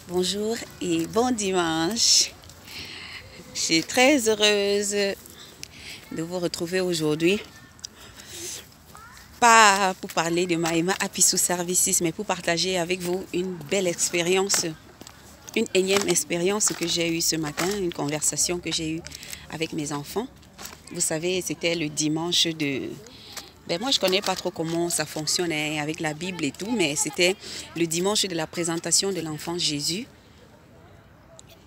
Bonjour et bon dimanche. Je suis très heureuse de vous retrouver aujourd'hui. Pas pour parler de Mahema Apisou Services, mais pour partager avec vous une belle expérience, une énième expérience que j'ai eue ce matin, une conversation que j'ai eue avec mes enfants. Vous savez, c'était le dimanche de... moi, je ne connais pas trop comment ça fonctionne avec la Bible et tout, mais c'était le dimanche de la présentation de l'enfant Jésus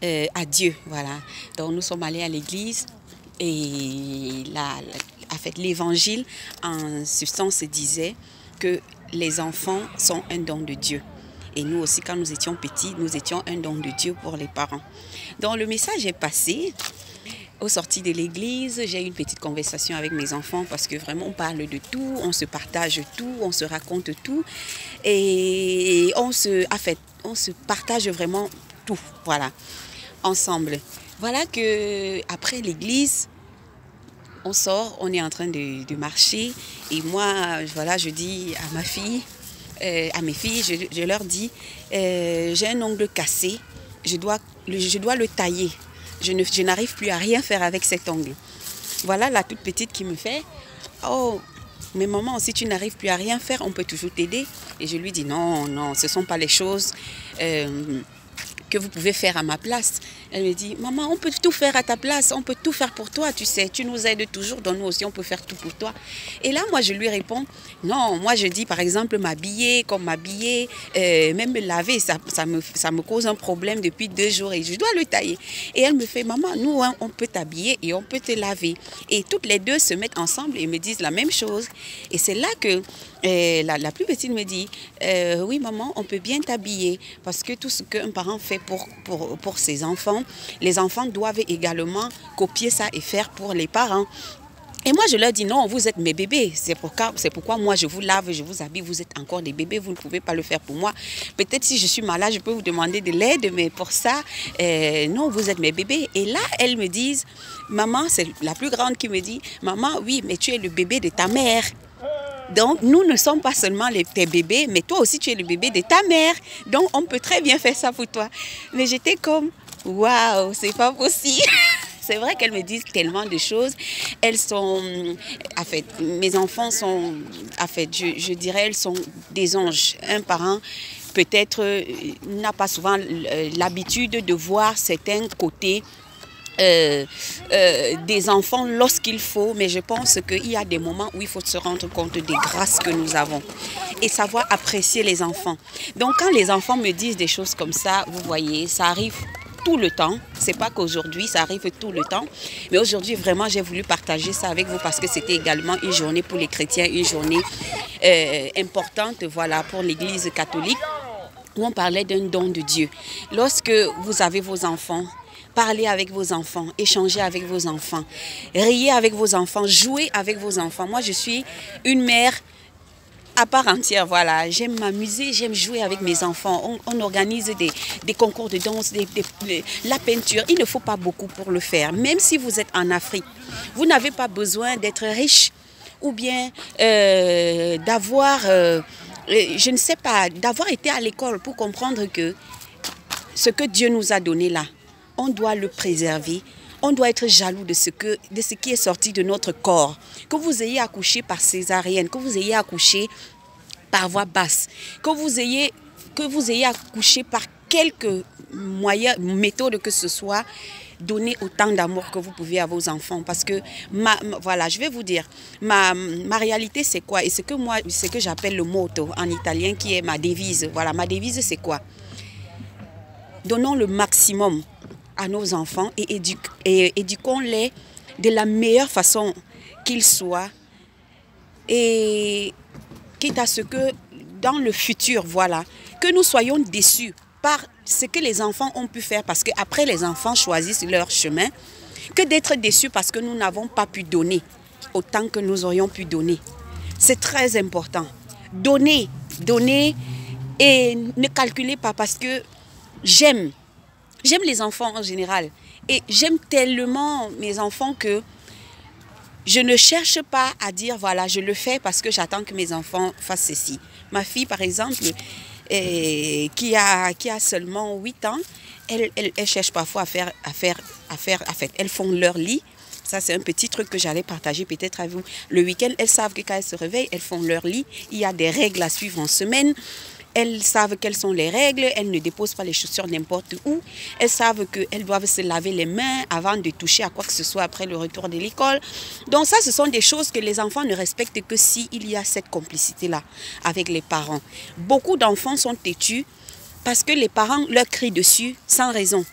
à Dieu. Voilà. Donc, nous sommes allés à l'église et l'évangile, en substance, disait que les enfants sont un don de Dieu. Et nous aussi, quand nous étions petits, nous étions un don de Dieu pour les parents. Donc, le message est passé. Au sorti de l'église, j'ai eu une petite conversation avec mes enfants parce que vraiment on parle de tout, on se partage tout, on se raconte tout et on se partage vraiment tout, voilà, ensemble. Voilà que après l'église, on sort, on est en train de marcher et moi, voilà, je dis à ma fille, à mes filles, je leur dis, j'ai un ongle cassé, je dois le tailler. Je n'arrive plus à rien faire avec cet ongle. Voilà la toute petite qui me fait, oh, mais maman, si tu n'arrives plus à rien faire, on peut toujours t'aider. Et je lui dis, non, non, ce ne sont pas les choses que vous pouvez faire à ma place. Elle me dit, maman, on peut tout faire à ta place, on peut tout faire pour toi, tu sais, tu nous aides toujours, donc nous aussi on peut faire tout pour toi. Et là, moi je lui réponds, non, moi je dis par exemple m'habiller, même me laver, ça me cause un problème depuis 2 jours et je dois le tailler. Et elle me fait, maman, nous hein, on peut t'habiller et on peut te laver. Et toutes les deux se mettent ensemble et me disent la même chose. Et c'est là que la plus petite me dit, oui maman, on peut bien t'habiller parce que tout ce qu'un parent fait pour ses enfants, les enfants doivent également copier ça et faire pour les parents. Et moi, je leur dis non, vous êtes mes bébés. C'est pourquoi moi, je vous lave, je vous habille. Vous êtes encore des bébés, vous ne pouvez pas le faire pour moi. Peut-être si je suis malade, je peux vous demander de l'aide, mais pour ça, non, vous êtes mes bébés. Et là, elles me disent, maman, c'est la plus grande qui me dit, maman, oui, mais tu es le bébé de ta mère. Donc, nous ne sommes pas seulement tes bébés, mais toi aussi, tu es le bébé de ta mère. Donc, on peut très bien faire ça pour toi. Mais j'étais comme, waouh, c'est pas possible. C'est vrai qu'elles me disent tellement de choses. Elles sont, en fait, mes enfants sont, en fait, je dirais, elles sont des anges. Un parent, peut-être, n'a pas souvent l'habitude de voir certains côtés des enfants lorsqu'il faut, mais je pense qu'il y a des moments où il faut se rendre compte des grâces que nous avons et savoir apprécier les enfants. Donc quand les enfants me disent des choses comme ça, vous voyez, ça arrive tout le temps, c'est pas qu'aujourd'hui, ça arrive tout le temps, mais aujourd'hui vraiment j'ai voulu partager ça avec vous parce que c'était également une journée pour les chrétiens, une journée importante, voilà, pour l'église catholique, où on parlait d'un don de Dieu. Lorsque vous avez vos enfants, parlez avec vos enfants, échangez avec vos enfants, riez avec vos enfants, jouez avec vos enfants. Moi, je suis une mère à part entière, voilà. J'aime m'amuser, j'aime jouer avec mes enfants. On organise des concours de danse, la peinture. Il ne faut pas beaucoup pour le faire. Même si vous êtes en Afrique, vous n'avez pas besoin d'être riche ou bien d'avoir, je ne sais pas, d'avoir été à l'école pour comprendre que ce que Dieu nous a donné là, on doit le préserver. On doit être jaloux de ce qui est sorti de notre corps. Que vous ayez accouché par césarienne, que vous ayez accouché par voie basse, que vous ayez accouché par quelque méthode que ce soit, donnez autant d'amour que vous pouvez à vos enfants. Parce que, voilà, je vais vous dire, ma réalité c'est quoi? Et ce que j'appelle le motto en italien, qui est ma devise. Voilà, ma devise c'est quoi? Donnons le maximum à nos enfants et éduquons-les de la meilleure façon qu'ils soient, et quitte à ce que dans le futur, voilà, que nous soyons déçus par ce que les enfants ont pu faire, parce qu'après les enfants choisissent leur chemin, que d'être déçus parce que nous n'avons pas pu donner autant que nous aurions pu donner. C'est très important. Donnez, donnez et ne calculez pas, parce que j'aime les enfants en général et j'aime tellement mes enfants que je ne cherche pas à dire voilà, je le fais parce que j'attends que mes enfants fassent ceci. Ma fille par exemple, qui a seulement 8 ans, elles cherchent parfois elles font leur lit. Ça, c'est un petit truc que j'allais partager peut-être avec vous. Le week-end, elles savent que quand elles se réveillent, elles font leur lit. Il y a des règles à suivre en semaine. Elles savent quelles sont les règles. Elles ne déposent pas les chaussures n'importe où. Elles savent qu'elles doivent se laver les mains avant de toucher à quoi que ce soit après le retour de l'école. Donc ça, ce sont des choses que les enfants ne respectent que s'il y a cette complicité-là avec les parents. Beaucoup d'enfants sont têtus parce que les parents leur crient dessus sans raison.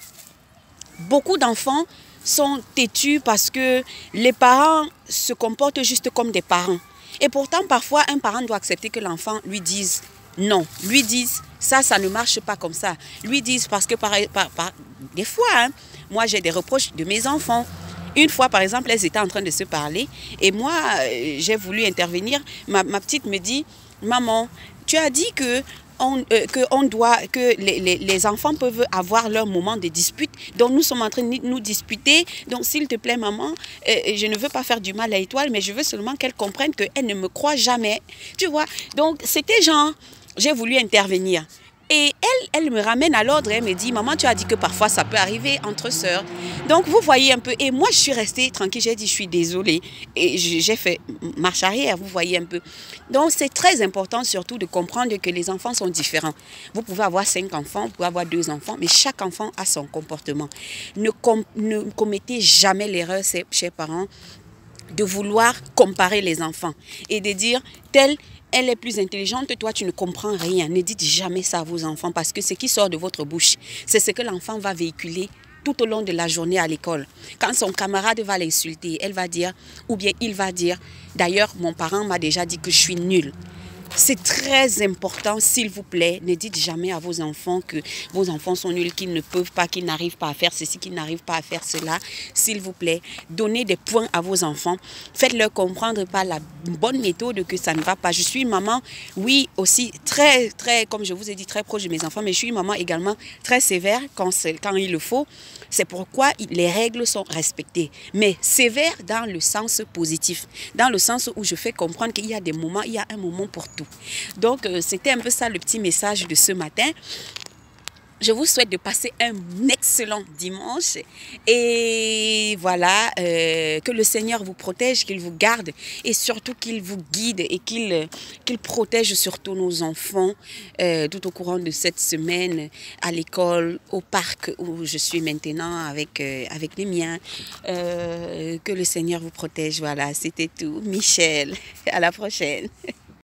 Beaucoup d'enfants sont têtus parce que les parents se comportent juste comme des parents. Et pourtant, parfois, un parent doit accepter que l'enfant lui dise non. Lui dise, ça ne marche pas comme ça. Lui dise, parce que des fois, moi, j'ai des reproches de mes enfants. Une fois, par exemple, elles étaient en train de se parler et moi, j'ai voulu intervenir. Ma petite me dit, maman, tu as dit que les enfants peuvent avoir leur moment de dispute. Donc nous sommes en train de nous disputer. Donc s'il te plaît maman, je ne veux pas faire du mal à Étoile, mais je veux seulement qu'elle comprenne qu'elle ne me croit jamais. Tu vois, donc c'était genre, j'ai voulu intervenir. Et elle me ramène à l'ordre, elle me dit, maman, tu as dit que parfois ça peut arriver entre sœurs. Donc vous voyez un peu, et moi je suis restée tranquille, j'ai dit, je suis désolée. Et j'ai fait marche arrière, vous voyez un peu. Donc c'est très important surtout de comprendre que les enfants sont différents. Vous pouvez avoir 5 enfants, vous pouvez avoir 2 enfants, mais chaque enfant a son comportement. Ne commettez jamais l'erreur, chers parents, de vouloir comparer les enfants et de dire, elle est plus intelligente, toi tu ne comprends rien. Ne dites jamais ça à vos enfants parce que ce qui sort de votre bouche, c'est ce que l'enfant va véhiculer tout au long de la journée à l'école. Quand son camarade va l'insulter, elle va dire, ou bien il va dire, d'ailleurs mon parent m'a déjà dit que je suis nulle. C'est très important, s'il vous plaît, ne dites jamais à vos enfants que vos enfants sont nuls, qu'ils ne peuvent pas, qu'ils n'arrivent pas à faire ceci, qu'ils n'arrivent pas à faire cela. S'il vous plaît, donnez des points à vos enfants. Faites-leur comprendre par la bonne méthode que ça ne va pas. Je suis maman, oui, aussi très, comme je vous ai dit, très proche de mes enfants, mais je suis maman également très sévère quand il le faut. C'est pourquoi les règles sont respectées. Mais sévère dans le sens positif, dans le sens où je fais comprendre qu'il y a des moments, il y a un moment pour tout. Donc, c'était un peu ça le petit message de ce matin. Je vous souhaite de passer un excellent dimanche et voilà, que le Seigneur vous protège, qu'il vous garde et surtout qu'il vous guide et qu'il protège surtout nos enfants tout au courant de cette semaine à l'école, au parc où je suis maintenant avec les miens. Que le Seigneur vous protège, voilà, c'était tout. Michel, à la prochaine.